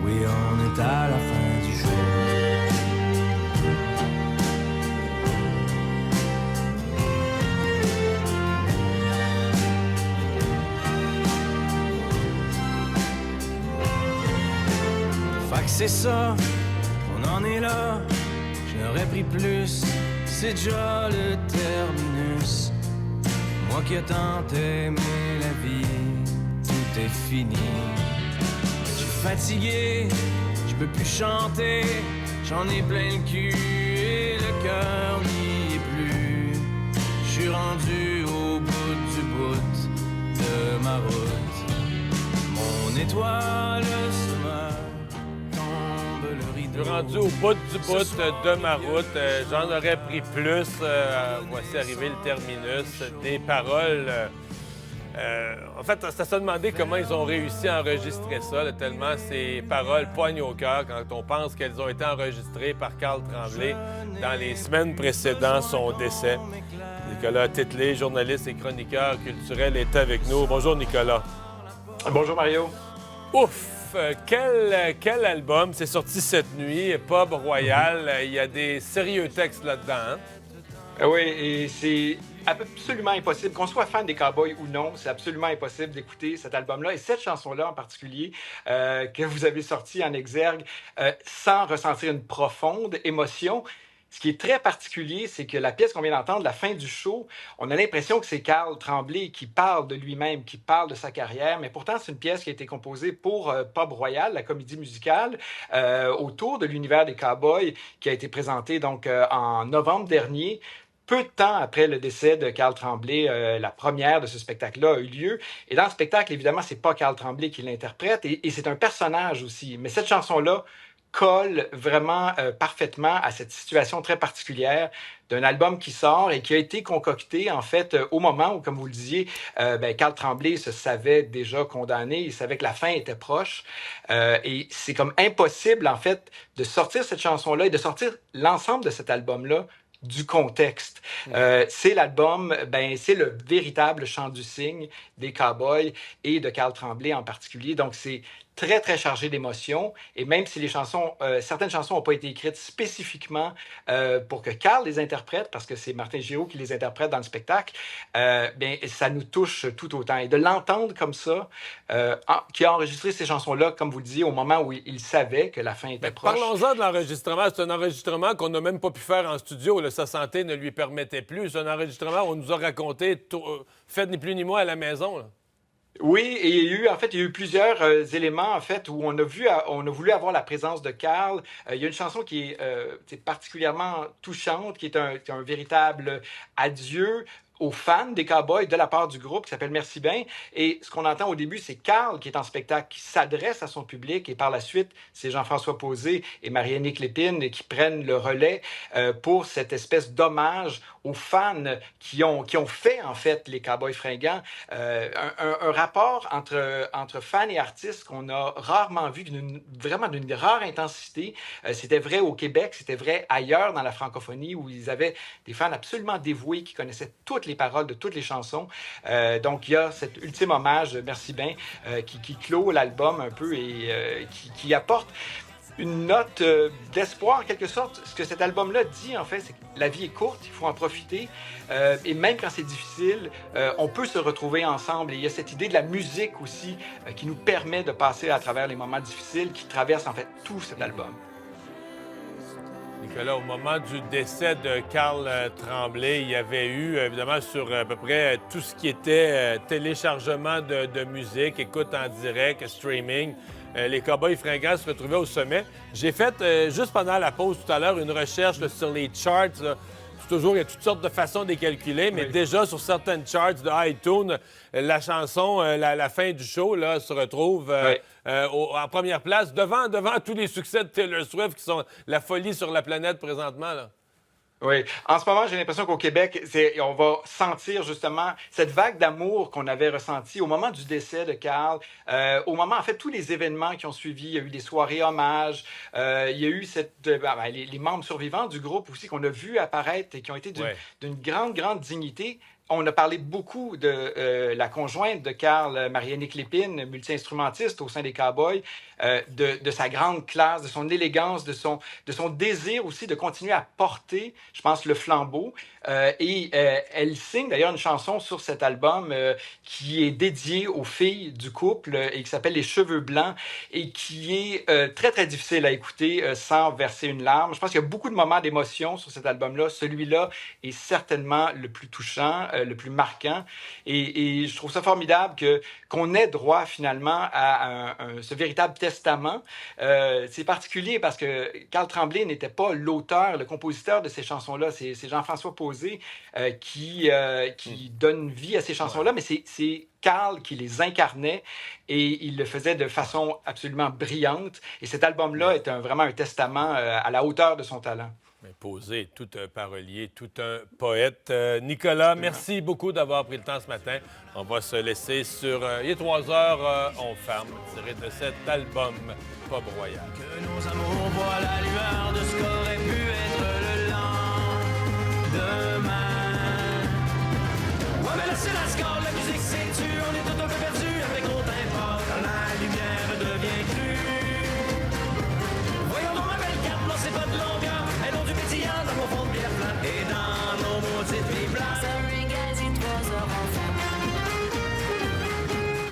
Oui, on est à la fin du jour. Fait que c'est ça, on en est là. J'aurais pris plus, c'est déjà le terminus. Moi qui ai tant aimé la vie, tout est fini. Je suis fatigué, je peux plus chanter. J'en ai plein le cul et le cœur n'y est plus. Je suis rendu au bout du bout de ma route. Mon étoile se meurt, tombe le rideau. Je suis rendu au bout du bout de ma route. J'en aurais pris plus. Voici arrivé le terminus. Des paroles. En fait, c'est à se demander comment ils ont réussi à enregistrer ça, là, tellement ces paroles poignent au cœur quand on pense qu'elles ont été enregistrées par Carl Tremblay dans les semaines précédant son décès. Nicolas Titley, journaliste et chroniqueur culturel, est avec nous. Bonjour, Nicolas. Bonjour, Mario. Ouf! Quel album! C'est sorti cette nuit, Pub Royal. Il y a des sérieux textes là-dedans. Hein? Oui, et c'est absolument impossible, qu'on soit fan des Cowboys ou non, c'est absolument impossible d'écouter cet album-là et cette chanson-là en particulier que vous avez sorti en exergue sans ressentir une profonde émotion. Ce qui est très particulier, c'est que la pièce qu'on vient d'entendre, la fin du show, on a l'impression que c'est Carl Tremblay qui parle de lui-même, qui parle de sa carrière, mais pourtant c'est une pièce qui a été composée pour Pub Royal, la comédie musicale, autour de l'univers des Cowboys, qui a été présentée donc en novembre dernier. Peu de temps après le décès de Carl Tremblay, la première de ce spectacle-là a eu lieu. Et dans le spectacle, évidemment, c'est pas Carl Tremblay qui l'interprète, et c'est un personnage aussi. Mais cette chanson-là colle vraiment parfaitement à cette situation très particulière d'un album qui sort et qui a été concocté, en fait, au moment où, comme vous le disiez, Carl Tremblay se savait déjà condamné, il savait que la fin était proche. Et c'est comme impossible, en fait, de sortir cette chanson-là et de sortir l'ensemble de cet album-là du contexte. C'est l'album, c'est le véritable chant du cygne des Cowboys et de Carl Tremblay en particulier. Donc, c'est très, très chargé d'émotions. Et même si les chansons, certaines chansons n'ont pas été écrites spécifiquement pour que Carl les interprète, parce que c'est Martin Giraud qui les interprète dans le spectacle, ça nous touche tout autant. Et de l'entendre comme ça, qui a enregistré ces chansons-là, comme vous le disiez, au moment où il savait que la fin était proche. Parlons-en de l'enregistrement. C'est un enregistrement qu'on n'a même pas pu faire en studio. Là, sa santé ne lui permettait plus. C'est un enregistrement où on nous a raconté, fait ni plus ni moins à la maison. Là. Oui, et il y a eu plusieurs éléments en fait où on a voulu avoir la présence de Carl. Il y a une chanson qui est particulièrement touchante, qui est un véritable adieu aux fans des Cowboys de la part du groupe qui s'appelle Merci bien. Et ce qu'on entend au début, c'est Carl qui est en spectacle, qui s'adresse à son public. Et par la suite, c'est Jean-François Pauzé et Marie-Annick Lépine qui prennent le relais pour cette espèce d'hommage aux fans qui ont fait, en fait, les Cowboys fringants. Un rapport entre fans et artistes qu'on a rarement vu, vraiment d'une rare intensité. C'était vrai au Québec, c'était vrai ailleurs dans la francophonie où ils avaient des fans absolument dévoués qui connaissaient toutes les paroles de toutes les chansons. Donc, il y a cet ultime hommage, Merci bien, qui clôt l'album un peu et qui apporte une note d'espoir, en quelque sorte. Ce que cet album-là dit, en fait, c'est que la vie est courte, il faut en profiter. Et même quand c'est difficile, on peut se retrouver ensemble. Et il y a cette idée de la musique aussi qui nous permet de passer à travers les moments difficiles qui traversent, en fait, tout cet album. Nicolas, au moment du décès de Carl Tremblay, il y avait eu, évidemment, sur à peu près tout ce qui était téléchargement de musique, écoute en direct, streaming, les Cowboys fringants se retrouvaient au sommet. J'ai fait, juste pendant la pause tout à l'heure, une recherche là, sur les charts. Là. Toujours, il y a toutes sortes de façons de les calculer, mais déjà sur certaines charts de iTunes, la chanson, la fin du show, là, se retrouve en première place, devant tous les succès de Taylor Swift qui sont la folie sur la planète présentement. Là. Oui. En ce moment, j'ai l'impression qu'au Québec, on va sentir justement cette vague d'amour qu'on avait ressentie au moment du décès de Carl, au moment, en fait, tous les événements qui ont suivi. Il y a eu des soirées hommages, il y a eu les membres survivants du groupe aussi qu'on a vu apparaître et qui ont été d'une grande, grande dignité. On a parlé beaucoup de la conjointe de Carl, Marianne Lépine, multi-instrumentiste au sein des Cowboys, de sa grande classe, de son élégance, de son désir aussi de continuer à porter, je pense, le flambeau. Elle signe d'ailleurs une chanson sur cet album qui est dédiée aux filles du couple et qui s'appelle Les Cheveux Blancs et qui est très, très difficile à écouter sans verser une larme. Je pense qu'il y a beaucoup de moments d'émotion sur cet album-là. Celui-là est certainement le plus touchant, le plus marquant. Et je trouve ça formidable qu'on ait droit finalement à ce véritable testament. C'est particulier parce que Carl Tremblay n'était pas l'auteur, le compositeur de ces chansons-là. C'est Jean-François Posé qui donne vie à ces chansons-là, mais c'est Carl qui les incarnait et il le faisait de façon absolument brillante. Et cet album-là est vraiment un testament à la hauteur de son talent. Mais Posé, tout un parolier, tout un poète. Nicolas, merci beaucoup d'avoir pris le temps ce matin. On va se laisser sur Il est 3 heures, on ferme, tiré de cet album Pop Royal. Que nos amours voient la lueur de ce